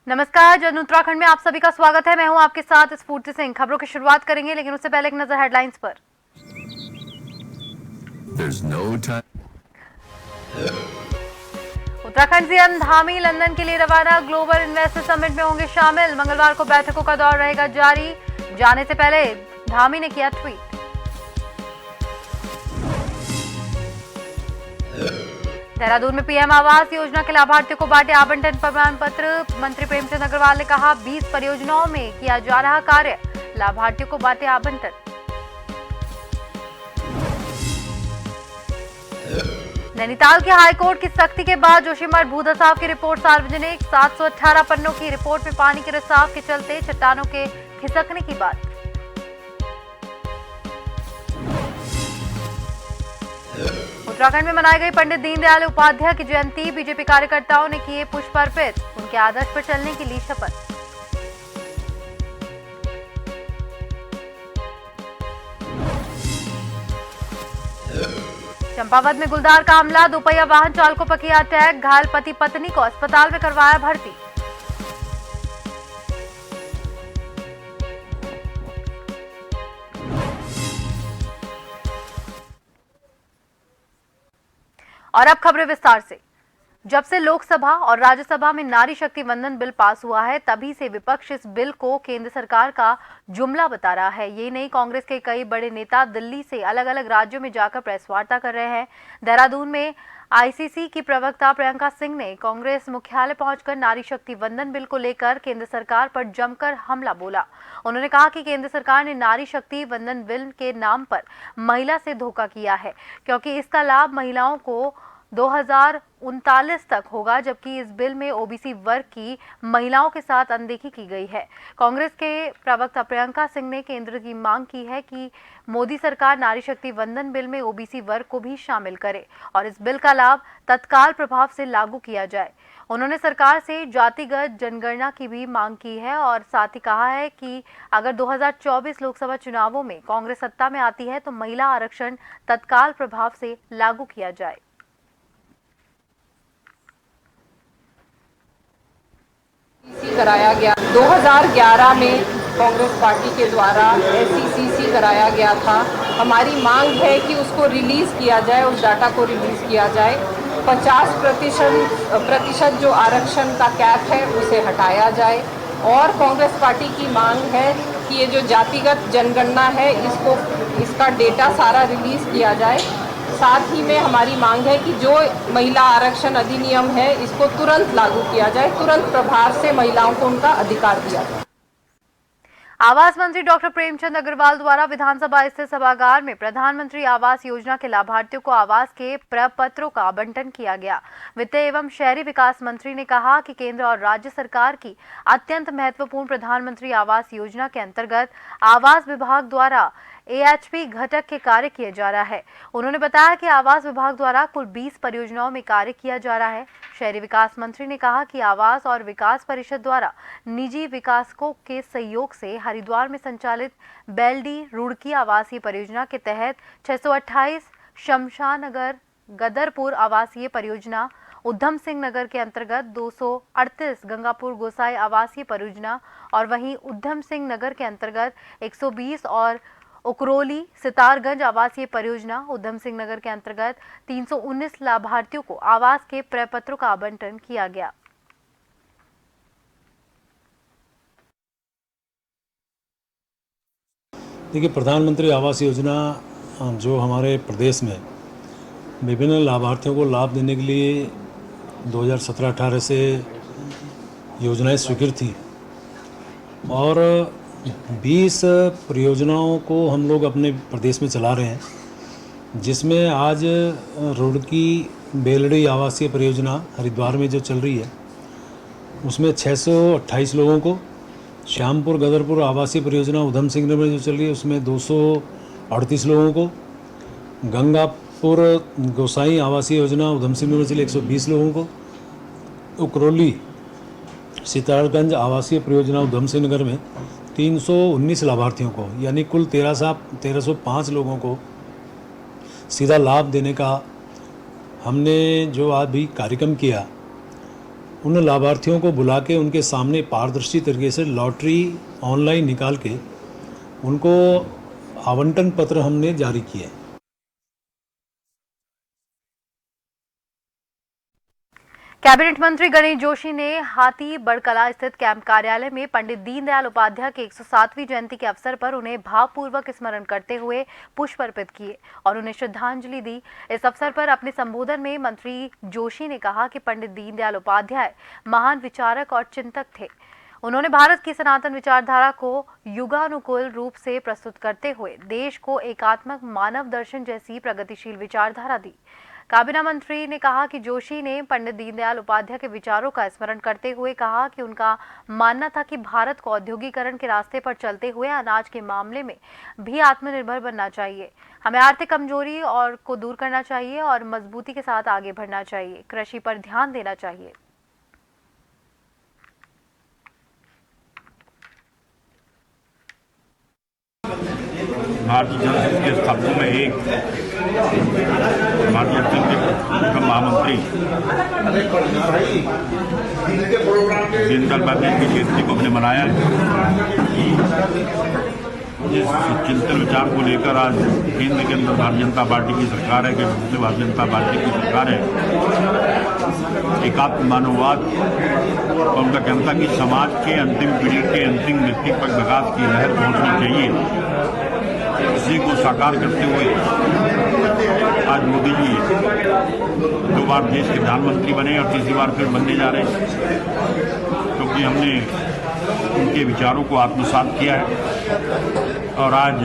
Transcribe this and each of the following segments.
नमस्कार, जन उत्तराखंड में आप सभी का स्वागत है। मैं हूं आपके साथ स्फूर्ति सिंह। खबरों की शुरुआत करेंगे, लेकिन उससे पहले एक नजर हेडलाइंस पर। उत्तराखंड सीएम धामी लंदन के लिए रवाना। ग्लोबल इन्वेस्टर समिट में होंगे शामिल। मंगलवार को बैठकों का दौर रहेगा जारी। जाने से पहले धामी ने किया ट्वीट। देहरादून में पीएम आवास योजना के लाभार्थियों को बांटे आवंटन प्रमाण पत्र। मंत्री प्रेमचंद अग्रवाल ने कहा 20 परियोजनाओं में किया जा रहा कार्य, लाभार्थियों को बांटे आवंटन। नैनीताल के हाईकोर्ट की सख्ती के बाद जोशीमठ भूधसाव की रिपोर्ट सार्वजनिक। 718 पन्नों की रिपोर्ट में पानी के रिसाव के चलते चट्टानों के खिसकने की बात। उत्तराखंड में मनाई गई पंडित दीनदयाल उपाध्याय की जयंती। बीजेपी कार्यकर्ताओं ने किए पुष्प अर्पित। उनके आदर्श पर चलने की ली शपथ। चंपावत में गुलदार का हमला। दोपहिया वाहन चालकों पर किया अटैक। घायल पति पत्नी को अस्पताल में करवाया भर्ती। और अब खबरें विस्तार से। जब से लोकसभा और राज्यसभा में नारी शक्ति वंदन बिल पास हुआ है, तभी से विपक्ष इस बिल को केंद्र सरकार का जुमला बता रहा है। ये नहीं, कांग्रेस के कई बड़े नेता दिल्ली से अलग अलग राज्यों में जाकर प्रेस वार्ता कर रहे हैं। देहरादून में आईसीसी की प्रवक्ता प्रियंका सिंह ने कांग्रेस मुख्यालय पहुंचकर नारी शक्ति वंदन बिल को लेकर केंद्र सरकार पर जमकर हमला बोला। उन्होंने कहा कि केंद्र सरकार ने नारी शक्ति वंदन बिल के नाम पर महिला से धोखा किया है, क्योंकि इसका लाभ महिलाओं को 2039 तक होगा, जबकि इस बिल में ओबीसी वर्ग की महिलाओं के साथ अनदेखी की गई है। कांग्रेस के प्रवक्ता प्रियंका सिंह ने केंद्र की मांग की है कि मोदी सरकार नारी शक्ति वंदन बिल में ओबीसी वर्ग को भी शामिल करे और इस बिल का लाभ तत्काल प्रभाव से लागू किया जाए। उन्होंने सरकार से जातिगत जनगणना की भी मांग की है और साथ ही कहा है कि अगर 2024 लोकसभा चुनावों में कांग्रेस सत्ता में आती है तो महिला आरक्षण तत्काल प्रभाव से लागू किया जाए। कराया गया 2011 में कांग्रेस पार्टी के द्वारा SECC कराया गया था। हमारी मांग है कि उसको रिलीज़ किया जाए, उस डाटा को रिलीज़ किया जाए। 50% जो आरक्षण का कैप है उसे हटाया जाए और कांग्रेस पार्टी की मांग है कि ये जो जातिगत जनगणना है इसका डेटा सारा रिलीज़ किया जाए। साथ ही में हमारी मांग है कि जो महिला आरक्षण अधिनियम है इसको तुरंत लागू किया जाए, तुरंत प्रभाव से महिलाओं को उनका अधिकार दिया जाए। आवास मंत्री डॉक्टर प्रेमचंद अग्रवाल द्वारा विधानसभा स्थित सभागार में प्रधानमंत्री आवास योजना के लाभार्थियों को आवास के प्रपत्रों का आवंटन किया गया। वित्त एवं शहरी विकास मंत्री ने कहा कि केंद्र और राज्य सरकार की अत्यंत महत्वपूर्ण प्रधानमंत्री आवास योजना के अंतर्गत आवास विभाग द्वारा AHP घटक के कार्य किया जा रहा है। उन्होंने बताया कि आवास विभाग द्वारा कुल 20 परियोजनाओं में कार्य किया जा रहा है। शहरी विकास मंत्री ने कहा कि आवास और विकास परिषद द्वारा निजी विकासकों के सहयोग से हरिद्वार में संचालित बेलडी रुड़की आवासीय परियोजना के तहत 628, शमशानगर गदरपुर आवासीय परियोजना, उधम सिंह नगर के अंतर्गत 238 गंगापुर गोसाई आवासीय परियोजना और वहीं उधम सिंह नगर के अंतर्गत 120 और उकरोली सितारगंज आवासीय परियोजना, उधम सिंह नगर के अंतर्गत 319 लाभार्थियों को आवास के प्रपत्रों का आवंटन किया गया। देखिए, प्रधानमंत्री आवास योजना जो हमारे प्रदेश में विभिन्न लाभार्थियों को लाभ देने के लिए 2017-18 से योजनाएं स्वीकृत थी और 20 परियोजनाओं को हम लोग अपने प्रदेश में चला रहे हैं, जिसमें आज रुड़की बेलड़ी आवासीय परियोजना हरिद्वार में जो चल रही है उसमें 628 लोगों को, श्यामपुर गदरपुर आवासीय परियोजना उधम सिंह नगर में जो चल रही है उसमें 238 लोगों को, गंगापुर गोसाई आवासीय योजना उधम सिंह नगर में चली 120 लोगों को, उकरोली सितारगंज आवासीय परियोजना उधम सिंह नगर में 319 लाभार्थियों को, यानी कुल 1305 लोगों को सीधा लाभ देने का हमने जो आज भी कार्यक्रम किया उन लाभार्थियों को बुला के उनके सामने पारदर्शी तरीके से लॉटरी ऑनलाइन निकाल के उनको आवंटन पत्र हमने जारी किए। कैबिनेट मंत्री गणेश जोशी ने हाथी बड़कला स्थित कैंप कार्यालय में पंडित दीनदयाल उपाध्याय की 107वीं जयंती के अवसर पर उन्हें भावपूर्वक स्मरण करते हुए पुष्प अर्पित किए और उन्हें श्रद्धांजलि दी। इस अवसर पर अपने संबोधन में मंत्री जोशी ने कहा कि पंडित दीनदयाल उपाध्याय महान विचारक और चिंतक थे। उन्होंने भारत की सनातन विचारधारा को युगानुकूल रूप से प्रस्तुत करते हुए देश को एकात्मक मानव दर्शन जैसी प्रगतिशील विचारधारा दी। काबीना मंत्री ने कहा कि जोशी ने पंडित दीनदयाल उपाध्याय के विचारों का स्मरण करते हुए कहा कि उनका मानना था कि भारत को औद्योगिकरण के रास्ते पर चलते हुए अनाज के मामले में भी आत्मनिर्भर बनना चाहिए। हमें आर्थिक कमजोरी को दूर करना चाहिए और मजबूती के साथ आगे बढ़ना चाहिए। कृषि पर ध्यान देना चाहिए। भारतीय जनता संघ के स्थापकों में एक भारतीय संघ के प्रथम महामंत्री दीनदयाल उपाध्याय की जयंती को हमने मनाया है। जिस चिंतन विचार को लेकर आज केंद्र के अंदर भारतीय जनता पार्टी की सरकार है कि भारतीय जनता पार्टी की सरकार है, एकात्म मानववाद और उनका कहना था कि समाज के अंतिम पीढ़ी के अंतिम व्यक्ति पर विकास की लहर पहुंचनी चाहिए। इसी को साकार करते हुए आज मोदी जी 2 बार देश के प्रधानमंत्री बने और तीसरी बार फिर बनने जा रहे हैं, क्योंकि हमने उनके विचारों को आत्मसात किया है। और आज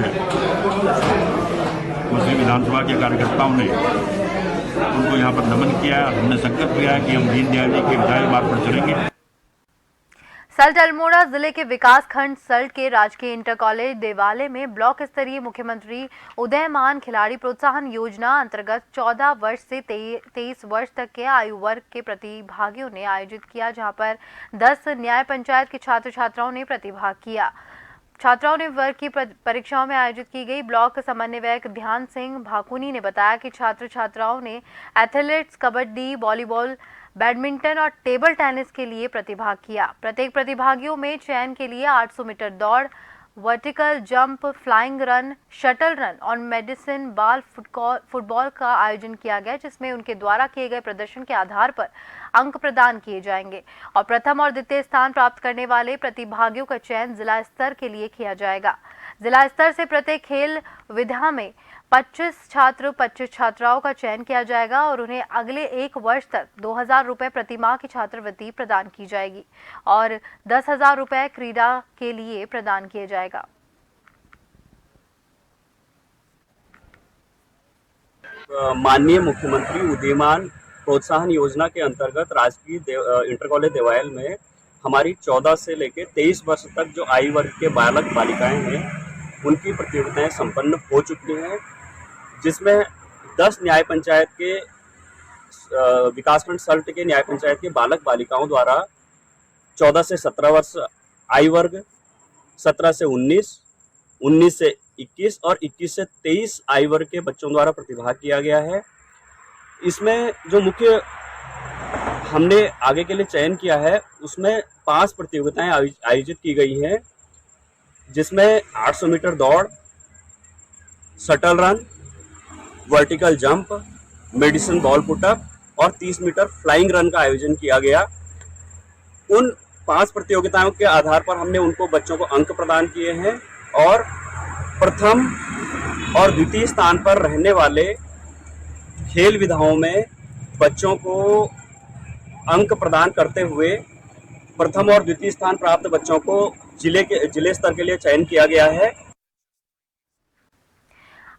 मुस्लिम विधानसभा के कार्यकर्ताओं ने उनको यहाँ पर नमन किया है और हमने संकल्प लिया है कि हम दीनदयाल जी के विधायक मार्ग पर चलेंगे। सल्ट अल्मोड़ा जिले के विकास खंड सल्ट के राजकीय इंटर कॉलेज देवालय में ब्लॉक स्तरीय मुख्यमंत्री उदयमान खिलाड़ी प्रोत्साहन योजना अंतर्गत 14 वर्ष से 23 वर्ष तक के आयु वर्ग के प्रतिभागियों ने आयोजित किया, जहां पर 10 न्याय पंचायत के छात्र छात्राओं ने प्रतिभाग किया। छात्राओं ने वर्ग की परीक्षाओं में आयोजित की गई। ब्लॉक समन्वयक ध्यान सिंह भाकुनी ने बताया कि छात्र छात्राओं ने एथलेटिक्स, कबड्डी, वॉलीबॉल, बैडमिंटन और टेबल टेनिस के लिए प्रतिभाग किया। प्रत्येक प्रतिभागियों में चयन के लिए 800 मीटर दौड़, vertical jump, flying run, shuttle run और मेडिसिन बॉल फुटबॉल का आयोजन किया गया, जिसमें उनके द्वारा किए गए प्रदर्शन के आधार पर अंक प्रदान किए जाएंगे और प्रथम और द्वितीय स्थान प्राप्त करने वाले प्रतिभागियों का चयन जिला स्तर के लिए किया जाएगा। जिला स्तर से प्रत्येक खेल विधा में 25 छात्र 25 छात्राओं का चयन किया जाएगा और उन्हें अगले 1 वर्ष तक 2000 रुपये प्रति माह की छात्रवृत्ति प्रदान की जाएगी और 10,000 रुपये क्रीड़ा के लिए प्रदान किए जाएगा। माननीय मुख्यमंत्री उदीयमान प्रोत्साहन योजना के अंतर्गत राजकीय इंटर कॉलेज देवायल में हमारी 14 से लेकर 23 वर्ष तक जो आयु वर्ग के बालक बालिकाएं हैं, उनकी प्रतियोगिताएं संपन्न हो चुकी हैं, जिसमें 10 न्याय पंचायत के विकासखंड सल्ट के न्याय पंचायत के बालक बालिकाओं द्वारा 14 से 17 वर्ष आयु वर्ग, 17 से 19, 19 से 21 और 21 से 23 आयु वर्ग के बच्चों द्वारा प्रतिभाग किया गया है। इसमें जो मुख्य हमने आगे के लिए चयन किया है, उसमें 5 प्रतियोगिताएं आयोजित की गई हैं, जिसमें 800 मीटर दौड़, shuttle run, vertical jump, medicine ball put up और 30 मीटर फ्लाइंग रन का आयोजन किया गया। उन 5 प्रतियोगिताओं के आधार पर हमने उनको बच्चों को अंक प्रदान किए हैं और प्रथम और द्वितीय स्थान पर रहने वाले खेल विधाओं में बच्चों को अंक प्रदान करते हुए प्रथम और द्वितीय स्थान प्राप्त बच्चों को जिले स्तर के लिए चयन किया गया है।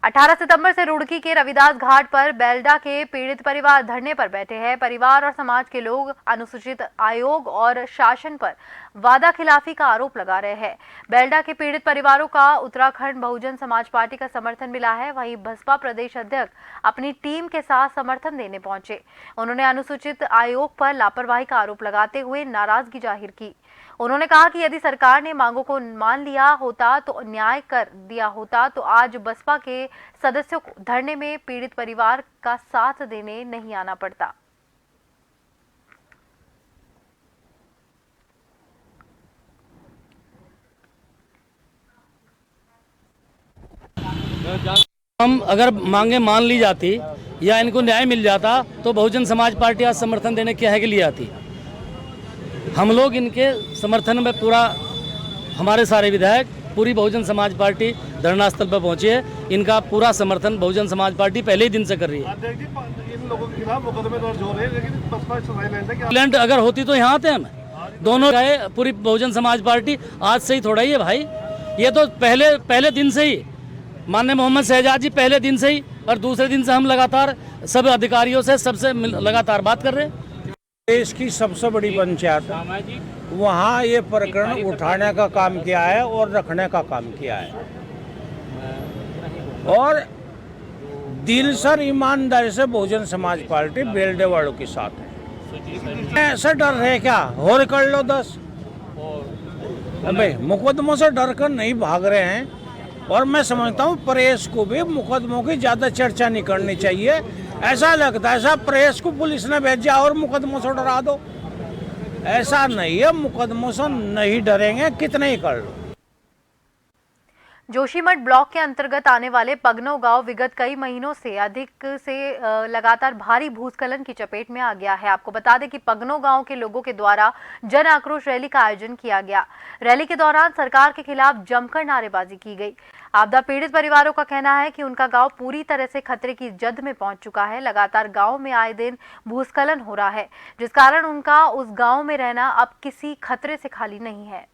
18 सितंबर से रुड़की के रविदास घाट पर बेलडा के पीड़ित परिवार धरने पर बैठे हैं। परिवार और समाज के लोग अनुसूचित आयोग और शासन पर वादा खिलाफी का आरोप लगा रहे हैं। बेलडा के पीड़ित परिवारों का उत्तराखंड बहुजन समाज पार्टी का समर्थन मिला है। वहीं बसपा प्रदेश अध्यक्ष अपनी टीम के साथ समर्थन देने पहुंचे। उन्होंने अनुसूचित आयोग पर लापरवाही का आरोप लगाते हुए नाराजगी जाहिर की। उन्होंने कहा कि यदि सरकार ने मांगों को मान लिया होता तो न्याय कर दिया होता तो आज बसपा के सदस्यों को धरने में पीड़ित परिवार का साथ देने नहीं आना पड़ता। हम अगर मांगे मान ली जाती या इनको न्याय मिल जाता तो बहुजन समाज पार्टी आज समर्थन देने के लिए आती। हम लोग इनके समर्थन में पूरा, हमारे सारे विधायक, पूरी बहुजन समाज पार्टी धरना स्थल पर पहुंची है। इनका पूरा समर्थन बहुजन समाज पार्टी पहले ही दिन से कर रही है। इन लोगों के खिलाफ मुकदमे दर्ज हो रहे हैं, लेकिन बसपा सफाई लैंड अगर होती तो यहाँ आते हम दोनों गए। पूरी बहुजन समाज पार्टी आज से ही थोड़ा ही है भाई, ये तो पहले दिन से ही माननीय मोहम्मद शहजाद जी पहले दिन से ही, और दूसरे दिन से हम लगातार सब अधिकारियों से सबसे लगातार बात कर रहे हैं। देश की सबसे बड़ी पंचायत, वहाँ ये प्रकरण उठाने का काम किया है और रखने का काम किया है, और दिल से ईमानदारी से बहुजन समाज पार्टी बेलडे वालों के साथ है। ऐसा डर है क्या, और कर लो 10 भाई, मुकदमों से डर कर नहीं भाग रहे हैं। और मैं समझता हूँ प्रेस को भी मुकदमों की ज़्यादा चर्चा नहीं करनी चाहिए। ऐसा लगता है ऐसा प्रेस को पुलिस ने भेजा और मुकदमों से डरा दो, ऐसा नहीं है। मुकदमों से नहीं डरेंगे, कितने ही कर लो। जोशीमठ ब्लॉक के अंतर्गत आने वाले पगनौ गांव विगत कई महीनों से अधिक से लगातार भारी भूस्खलन की चपेट में आ गया है। आपको बता दें कि पगनौ गांव के लोगों के द्वारा जन आक्रोश रैली का आयोजन किया गया। रैली के दौरान सरकार के खिलाफ जमकर नारेबाजी की गई। आपदा पीड़ित परिवारों का कहना है कि उनका गांव पूरी तरह से खतरे की जद में पहुंच चुका है। लगातार गांव में आए दिन भूस्खलन हो रहा है, जिस कारण उनका उस गांव में रहना अब किसी खतरे से खाली नहीं है।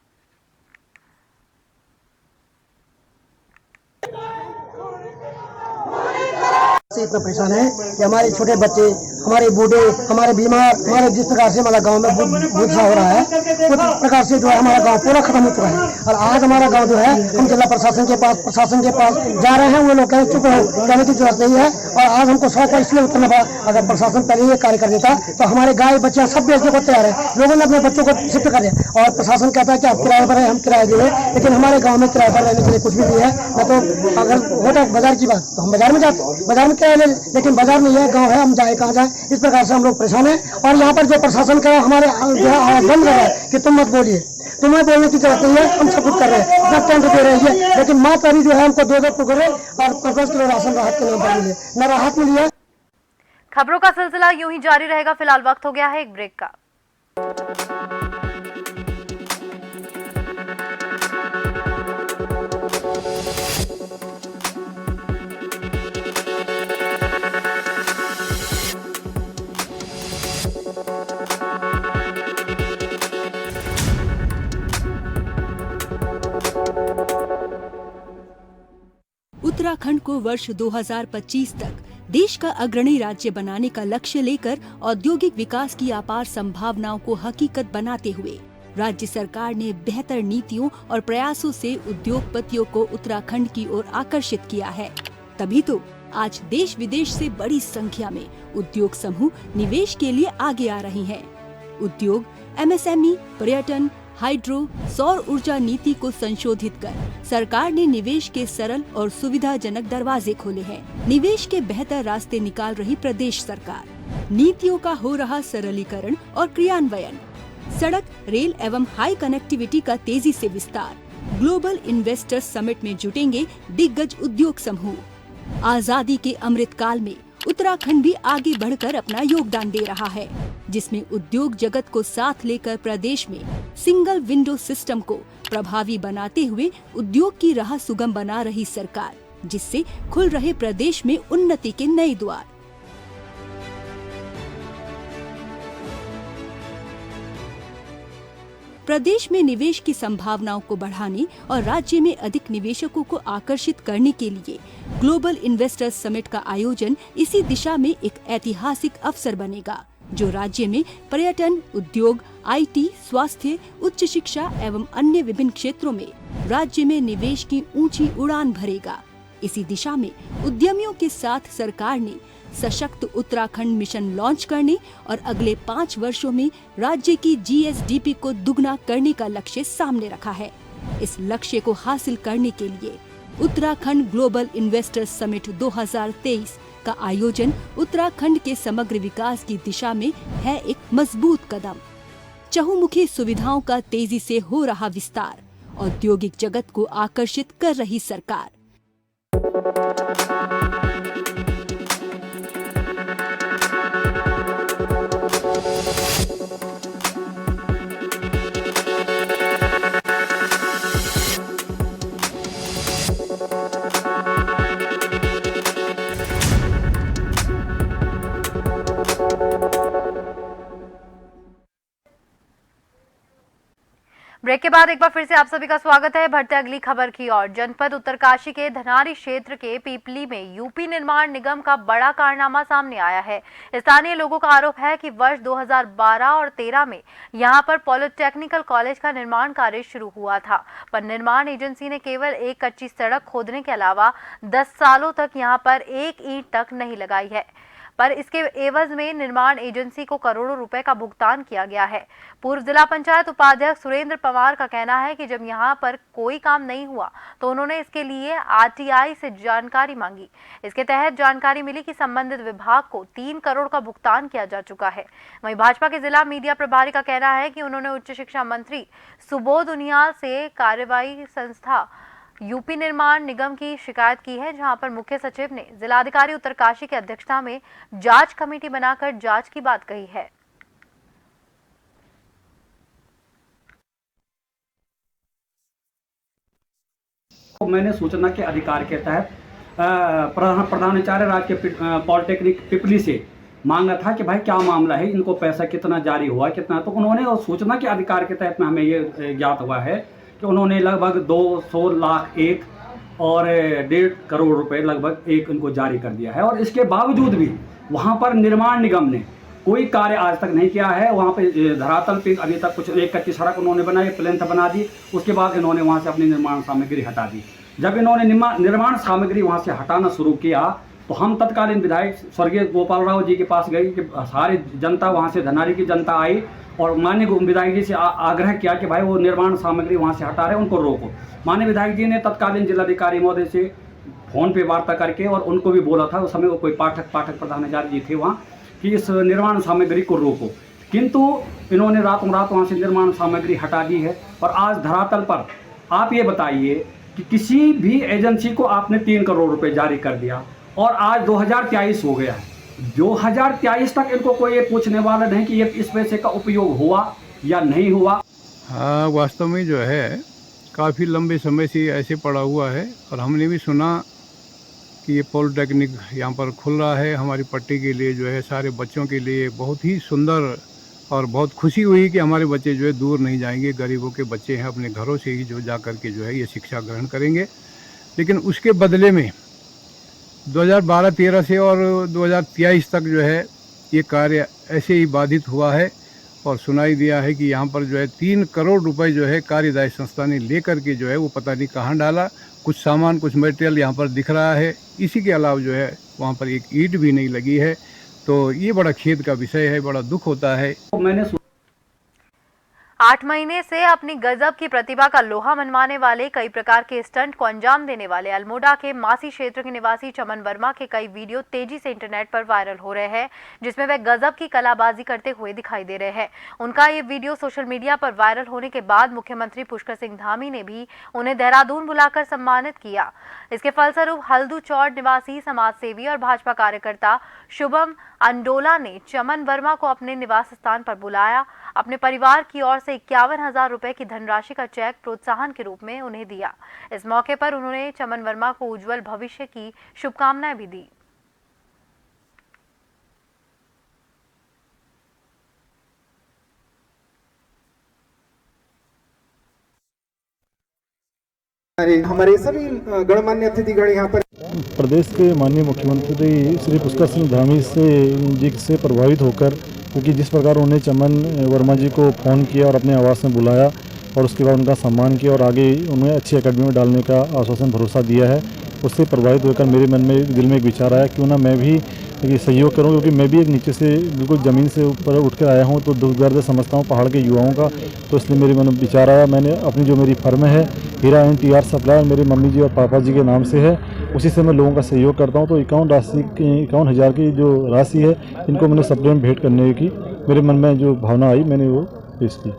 इतना परेशान है कि हमारे छोटे बच्चे, हमारे बूढ़े, हमारे बीमार, हमारे जिस प्रकार से हमारा गांव में भूसा हो रहा है, उस प्रकार से जो है हमारा गांव पूरा खत्म हो चुका है। और आज हमारा गांव जो है, हम जिला प्रशासन के पास जा रहे हैं, वो लोग कह चुके हैं, कहने की जरूरत नहीं है। और आज हमको 100 पर इसलिए उतरना पड़ा, अगर प्रशासन पहले ये कार्य कर देता तो हमारे गाय बच्चे सब बेचने को तैयार है। लोगों ने अपने बच्चों को शिफ्ट कर दिया और प्रशासन कहता है कि आप किराए पर है, हम किराए दिए, लेकिन हमारे गाँव में किराए पर रहने के लिए कुछ भी नहीं है। न तो अगर होता बाजार की बात तो हम बाजार में जाते, बाजार में किराया ले, लेकिन बाजार नहीं है, गांव है, हम जाए कहाँ जाए। इस प्रकार से हम लोग परेशान हैं। और यहाँ पर जो प्रशासन का हमारे जो है आवाज बंद कर रहा है कि तुम मत बोलिए, तुम्हें बोलने की जरूरत नहीं है, हम सब कुछ कर रहे हैं, इतना टेंट दे रही है, लेकिन माँ तारी जो है हमको 2 टुकड़े और 50 किलो राशन राहत के नाम पर मिले, न राहत मिली है। खबरों का सिलसिला यूं ही जारी रहेगा। फिलहाल वक्त हो गया है एक ब्रेक का। उत्तराखंड को वर्ष 2025 तक देश का अग्रणी राज्य बनाने का लक्ष्य लेकर औद्योगिक विकास की अपार संभावनाओं को हकीकत बनाते हुए राज्य सरकार ने बेहतर नीतियों और प्रयासों से उद्योगपतियों को उत्तराखंड की ओर आकर्षित किया है। तभी तो आज देश विदेश से बड़ी संख्या में उद्योग समूह निवेश के लिए आगे आ रही हैं। उद्योग, MSME, पर्यटन, हाइड्रो, सौर ऊर्जा नीति को संशोधित कर सरकार ने निवेश के सरल और सुविधाजनक दरवाजे खोले हैं। निवेश के बेहतर रास्ते निकाल रही प्रदेश सरकार, नीतियों का हो रहा सरलीकरण और क्रियान्वयन, सड़क, रेल एवं हाई कनेक्टिविटी का तेजी से विस्तार, ग्लोबल इन्वेस्टर्स समिट में जुटेंगे दिग्गज उद्योग समूह। आजादी के अमृत काल में उत्तराखंड भी आगे बढ़कर अपना योगदान दे रहा है, जिसमें उद्योग जगत को साथ लेकर प्रदेश में सिंगल विंडो सिस्टम को प्रभावी बनाते हुए उद्योग की राह सुगम बना रही सरकार, जिससे खुल रहे प्रदेश में उन्नति के नए द्वार। प्रदेश में निवेश की संभावनाओं को बढ़ाने और राज्य में अधिक निवेशकों को आकर्षित करने के लिए ग्लोबल इन्वेस्टर्स समिट का आयोजन इसी दिशा में एक ऐतिहासिक अवसर बनेगा, जो राज्य में पर्यटन, उद्योग, IT, स्वास्थ्य, उच्च शिक्षा एवं अन्य विभिन्न क्षेत्रों में राज्य में निवेश की ऊंची उड़ान भरेगा। इसी दिशा में उद्यमियों के साथ सरकार ने सशक्त उत्तराखंड मिशन लॉन्च करने और अगले 5 वर्षों में राज्य की GSDP को दुगना करने का लक्ष्य सामने रखा है। इस लक्ष्य को हासिल करने के लिए उत्तराखंड ग्लोबल इन्वेस्टर्स समिट 2023 का आयोजन उत्तराखंड के समग्र विकास की दिशा में है एक मजबूत कदम। चहुमुखी सुविधाओं का तेजी से हो रहा विस्तार, औद्योगिक जगत को आकर्षित कर रही सरकार। ब्रेक के बाद एक बार फिर से आप सभी का स्वागत है। बढ़ते अगली खबर की ओर। जनपद उत्तरकाशी के धनारी क्षेत्र के पीपली में यूपी निर्माण निगम का बड़ा कारनामा सामने आया है। स्थानीय लोगों का आरोप है कि वर्ष 2012 और 13 में यहां पर पॉलिटेक्निकल कॉलेज का निर्माण कार्य शुरू हुआ था, पर निर्माण एजेंसी ने केवल एक कच्ची सड़क खोदने के अलावा 10 सालों तक यहां पर एक ईंट तक नहीं लगाई है, पर इसके एवज में निर्माण एजेंसी को करोड़ों रुपए का भुगतान किया गया है। पूर्व जिला पंचायत उपाध्यक्ष सुरेंद्र पवार का कहना है कि जब यहां पर कोई काम नहीं हुआ तो उन्होंने इसके लिए आरटीआई से जानकारी मांगी। इसके तहत जानकारी मिली कि संबंधित विभाग को 3 करोड़ का भुगतान किया जा चुका है। वहीं भाजपा के जिला मीडिया प्रभारी का कहना है कि उन्होंने उच्च शिक्षा मंत्री सुबोध उनियाल से कार्यवाही संस्था यूपी निर्माण निगम की शिकायत की है, जहां पर मुख्य सचिव ने जिलाधिकारी उत्तरकाशी की अध्यक्षता में जांच कमेटी बनाकर जांच की बात कही है। मैंने सूचना के अधिकार के तहत प्रधानाचार्य राज्य पॉलिटेक्निक पिपली से मांगा था कि भाई क्या मामला है, इनको पैसा कितना जारी हुआ, कितना, तो उन्होंने सूचना के अधिकार के तहत में हमें ये ज्ञात हुआ है कि उन्होंने लगभग 200 लाख एक और 1.5 करोड़ रुपए लगभग एक इनको जारी कर दिया है। और इसके बावजूद भी वहाँ पर निर्माण निगम ने कोई कार्य आज तक नहीं किया है। वहाँ पे धरातल पे अभी तक कुछ एक कच्ची सड़क उन्होंने बनाई, प्लेन्थ बना दी, उसके बाद इन्होंने वहाँ से अपनी निर्माण सामग्री हटा दी। जब इन्होंने निर्माण सामग्री वहाँ से हटाना शुरू किया तो हम तत्कालीन विधायक स्वर्गीय गोपाल राव जी के पास गए कि सारी जनता वहाँ से धनारी की जनता आई और माननीय विधायक जी से आग्रह किया कि भाई वो निर्माण सामग्री वहाँ से हटा रहे हैं, उनको रोको। माननीय विधायक जी ने तत्कालीन जिलाधिकारी महोदय से फोन पे वार्ता करके और उनको भी बोला था, उस समय वो कोई पाठक प्रधानाचार्य जी थे वहाँ, कि इस निर्माण सामग्री को रोको, किंतु इन्होंने रातों रात वहाँ से निर्माण सामग्री हटा दी है। और आज धरातल पर आप ये बताइए कि किसी भी एजेंसी को आपने 3 करोड़ रुपए जारी कर दिया और आज 2023 हो गया है, 2023 तक इनको कोई ये पूछने वाला नहीं कि ये इस पैसे का उपयोग हुआ या नहीं हुआ। हाँ, वास्तव में जो है काफ़ी लंबे समय से ऐसे पड़ा हुआ है और हमने भी सुना कि ये पॉलिटेक्निक यहाँ पर खुल रहा है हमारी पट्टी के लिए, जो है सारे बच्चों के लिए बहुत ही सुंदर, और बहुत खुशी हुई कि हमारे बच्चे जो है दूर नहीं जाएंगे, गरीबों के बच्चे हैं, अपने घरों से ही जो जा कर के जो है ये शिक्षा ग्रहण करेंगे। लेकिन उसके बदले में 2012-13 से और 2023 तक जो है ये कार्य ऐसे ही बाधित हुआ है और सुनाई दिया है कि यहाँ पर जो है 3 करोड़ रुपए जो है कार्यदायी संस्था ने लेकर के जो है वो पता नहीं कहाँ डाला। कुछ सामान, कुछ मटेरियल यहाँ पर दिख रहा है, इसी के अलावा जो है वहाँ पर एक ईंट भी नहीं लगी है। तो ये बड़ा खेद का विषय है, बड़ा दुख होता है। मैंने 8 महीने से अपनी गजब की प्रतिभा का लोहा मनवाने वाले, कई प्रकार के स्टंट को अंजाम देने वाले अल्मोड़ा के मासी क्षेत्र के निवासी चमन वर्मा के कई वीडियो तेजी से इंटरनेट पर वायरल हो रहे हैं, जिसमें वे गजब की कलाबाजी करते हुए दिखाई दे रहे हैं। उनका ये वीडियो सोशल मीडिया पर वायरल होने के बाद मुख्यमंत्री पुष्कर सिंह धामी ने भी उन्हें देहरादून बुलाकर सम्मानित किया। इसके फलस्वरूप हल्दू चौड़ निवासी समाजसेवी और भाजपा कार्यकर्ता शुभम अंडोला ने चमन वर्मा को अपने निवास स्थान पर बुलाया। अपने परिवार की ओर से 51,000 रुपए की धनराशि का चेक प्रोत्साहन के रूप में उन्हें दिया। इस मौके पर उन्होंने चमन वर्मा को उज्जवल भविष्य की शुभकामनाएं भी दी। हमारे सभी गणमान्य अतिथिगण यहाँ पर प्रदेश के माननीय मुख्यमंत्री श्री पुष्कर सिंह धामी जी से प्रभावित होकर, क्योंकि जिस प्रकार उन्होंने चमन वर्मा जी को फ़ोन किया और अपने आवास में बुलाया और उसके बाद उनका सम्मान किया और आगे उन्हें अच्छी एकेडमी में डालने का आश्वासन भरोसा दिया है, उससे प्रभावित होकर मेरे मन में दिल में एक विचार आया क्यों ना मैं भी सहयोग करूं, क्योंकि मैं भी एक नीचे से बिल्कुल ज़मीन से ऊपर उठ कर आया हूं, तो दुख दर्द समझता हूं पहाड़ के युवाओं का। तो इसलिए मेरे मन में विचार आया, मैंने अपनी जो मेरी फर्म है हीरा एंड टीआर सप्लाई मेरी मम्मी जी और पापा जी के नाम से है, उसी से मैं लोगों का सहयोग करता हूं। तो 51,000 की जो राशि है इनको मैंने सप्लाई में भेंट करने की मेरे मन में जो भावना आई, मैंने वो पेश की।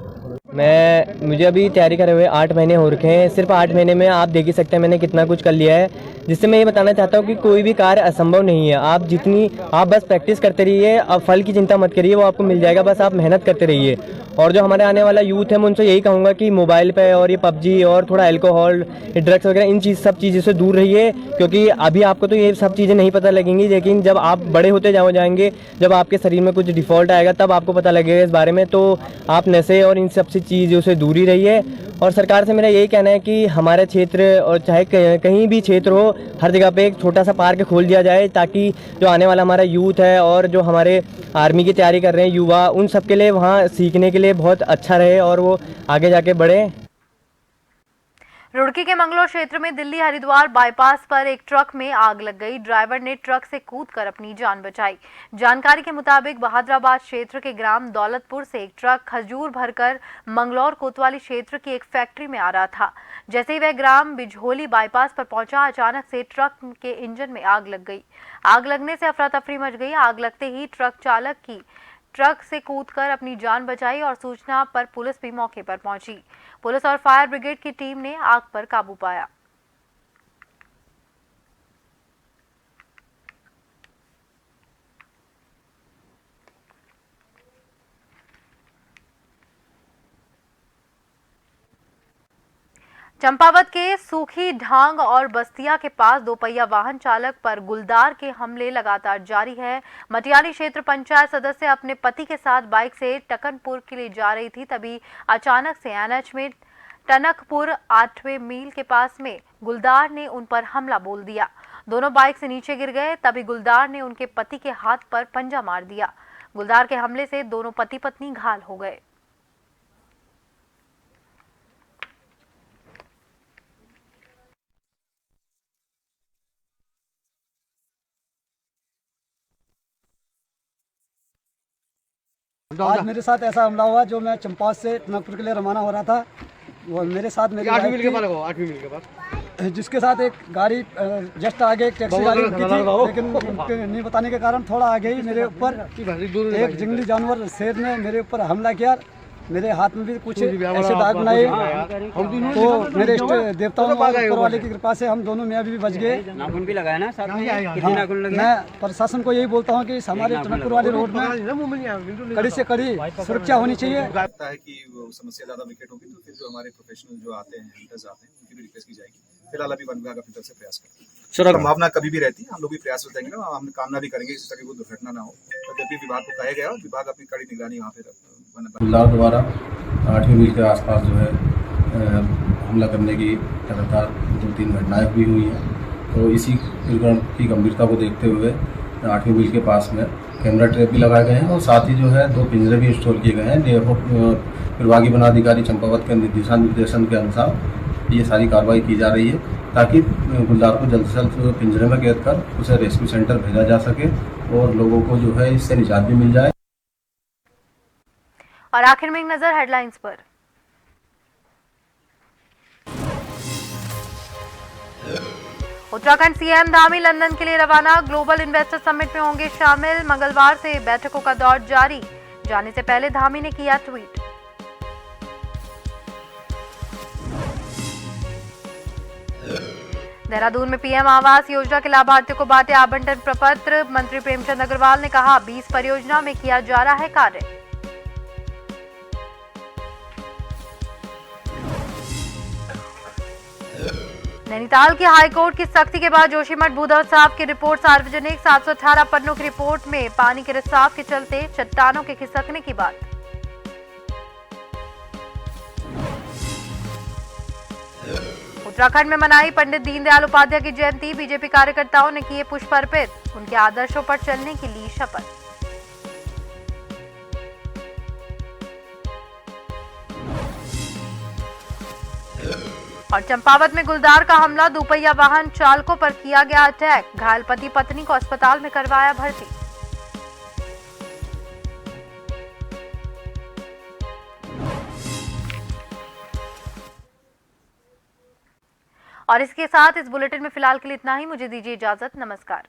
मुझे अभी तैयारी करे हुए 8 महीने हो रखे हैं। सिर्फ 8 महीने में आप देख ही सकते हैं मैंने कितना कुछ कर लिया है, जिससे मैं ये बताना चाहता हूँ कि कोई भी कार्य असंभव नहीं है। आप बस प्रैक्टिस करते रहिए, अब फल की चिंता मत करिए, वो आपको मिल जाएगा, बस आप मेहनत करते रहिए। और जो हमारे आने वाला यूथ है मैं उनसे यही कहूँगा कि मोबाइल पे और ये पबजी और थोड़ा अल्कोहल, ड्रग्स वगैरह इन सब चीज़ों से दूर रहिए, क्योंकि अभी आपको तो ये सब चीज़ें नहीं पता लगेंगी, लेकिन जब आप बड़े होते जाएंगे, जब आपके शरीर में कुछ डिफ़ॉल्ट आएगा तब आपको पता लगेगा इस बारे में। तो आप नशे और इन सब चीज़ों से दूर ही रहिए। और सरकार से मेरा यही कहना है कि हमारे क्षेत्र और चाहे कहीं भी क्षेत्र हो, हर जगह पे एक छोटा सा पार्क खोल दिया जाए, ताकि जो आने वाला हमारा यूथ है और जो हमारे आर्मी की तैयारी कर रहे हैं युवा, उन सब के लिए वहाँ सीखने के लिए बहुत अच्छा रहे और वो आगे जाके बढ़े। रुड़की के मंगलौर क्षेत्र में दिल्ली हरिद्वार बाईपास पर एक ट्रक में आग लग गई। ड्राइवर ने ट्रक से कूदकर अपनी जान बचाई। जानकारी के मुताबिक बहादुराबाद क्षेत्र के ग्राम दौलतपुर से एक ट्रक खजूर भरकर मंगलौर कोतवाली क्षेत्र की एक फैक्ट्री में आ रहा था। जैसे ही वह ग्राम बिझोली बाईपास पर पहुंचा, अचानक से ट्रक के इंजन में आग लग गई। आग लगने से अफरा तफरी मच गई। आग लगते ही ट्रक चालक की ट्रक से कूदकर अपनी जान बचाई और सूचना पर पुलिस भी मौके पर पहुंची। पुलिस और फायर ब्रिगेड की टीम ने आग पर काबू पाया। चंपावत के सूखी ढांग और बस्तिया के पास दोपहिया वाहन चालक पर गुलदार के हमले लगातार जारी है। मटियाली क्षेत्र पंचायत सदस्य अपने पति के साथ बाइक से टकनपुर के लिए जा रही थी, तभी अचानक से एनएच में टनकपुर 8वें मील के पास में गुलदार ने उन पर हमला बोल दिया। दोनों बाइक से नीचे गिर गए, तभी गुलदार ने उनके पति के हाथ पर पंजा मार दिया। गुलदार के हमले से दोनों पति पत्नी घायल हो गए। आज मेरे साथ ऐसा हमला हुआ, जो मैं चंपावत से टनकपुर के लिए रवाना हो रहा था, वो मेरे साथ मेरी 8वीं मील के बाद जिसके साथ एक गाड़ी जस्ट आगे एक टैक्सी गाड़ी रुकी थी, लेकिन उनके नहीं बताने के कारण थोड़ा आगे ही मेरे ऊपर एक जंगली जानवर शेर ने मेरे ऊपर हमला किया। मेरे हाथ में भी कुछ ऐसे दाग बनाए, तो मेरे इष्ट देवताओं ऊपर वाले की कृपा से हम दोनों मियाँ भी बच गए। नाखून भी लगाया ना साथ में, कितने नाखून लगे? मैं प्रशासन को यही बोलता हूँ कि हमारे टनकपुर वाले रोड में कड़ी से कड़ी सुरक्षा होनी चाहिए। लगता है कि वो समस्या ज़्यादा विकेट होगी तो फिर जो हमारे प्रोफेशनल जो आते हैं, हंटर्स आते हैं, उनकी भी रिक्वेस्ट की जाएगी। फिलहाल अभी वन विभाग अपनी तरफ से प्रयास करते हैं। संभावना कभी भी रहती है, हम लोग भी प्रयास करेंगे, हम कामना भी करेंगे इस तरह की कोई दुर्घटना ना हो। तो जब भी विभाग को कहा गया, विभाग अपनी कड़ी निगरानी वहाँ पे गुलदार द्वारा 8वीं मील के आसपास जो है हमला करने की लगातार 2-3 घटनाएं भी हुई हैं। तो इसी प्रकरण की गंभीरता को देखते हुए 8वीं मील के पास में कैमरा ट्रैप भी लगाए गए हैं और साथ ही जो है 2 पिंजरे भी इंस्टॉल किए गए हैं। विभागीय वनाधिकारी चंपावत के निर्देशन के अनुसार ये सारी कार्रवाई की जा रही है, ताकि गुलदार को जल्द से जल्द पिंजरे में कैद कर उसे रेस्क्यू सेंटर भेजा जा सके और लोगों को जो है इससे निजात भी मिल जाए। और आखिर में एक नजर हेडलाइंस पर। उत्तराखंड सीएम धामी लंदन के लिए रवाना। ग्लोबल इन्वेस्टर समिट में होंगे शामिल। मंगलवार से बैठकों का दौर जारी। जाने से पहले धामी ने किया ट्वीट। देहरादून में पीएम आवास योजना के लाभार्थियों को बांटे आवंटन प्रपत्र। मंत्री प्रेमचंद अग्रवाल ने कहा 20 परियोजना में किया जा रहा है कार्य। नैनीताल की हाईकोर्ट की सख्ती के बाद जोशीमठ भूधव साहब की रिपोर्ट सार्वजनिक। 718 पन्नों की रिपोर्ट में पानी के रिसाव के चलते चट्टानों के खिसकने की बात। उत्तराखंड में मनाई पंडित दीनदयाल उपाध्याय की जयंती। बीजेपी कार्यकर्ताओं ने किए पुष्प अर्पित। उनके आदर्शों पर चलने की ली शपथ। और चंपावत में गुलदार का हमला। दोपहिया वाहन चालकों पर किया गया अटैक। घायल पति पत्नी को अस्पताल में करवाया भर्ती। और इसके साथ इस बुलेटिन में फिलहाल के लिए इतना ही। मुझे दीजिए इजाजत। नमस्कार।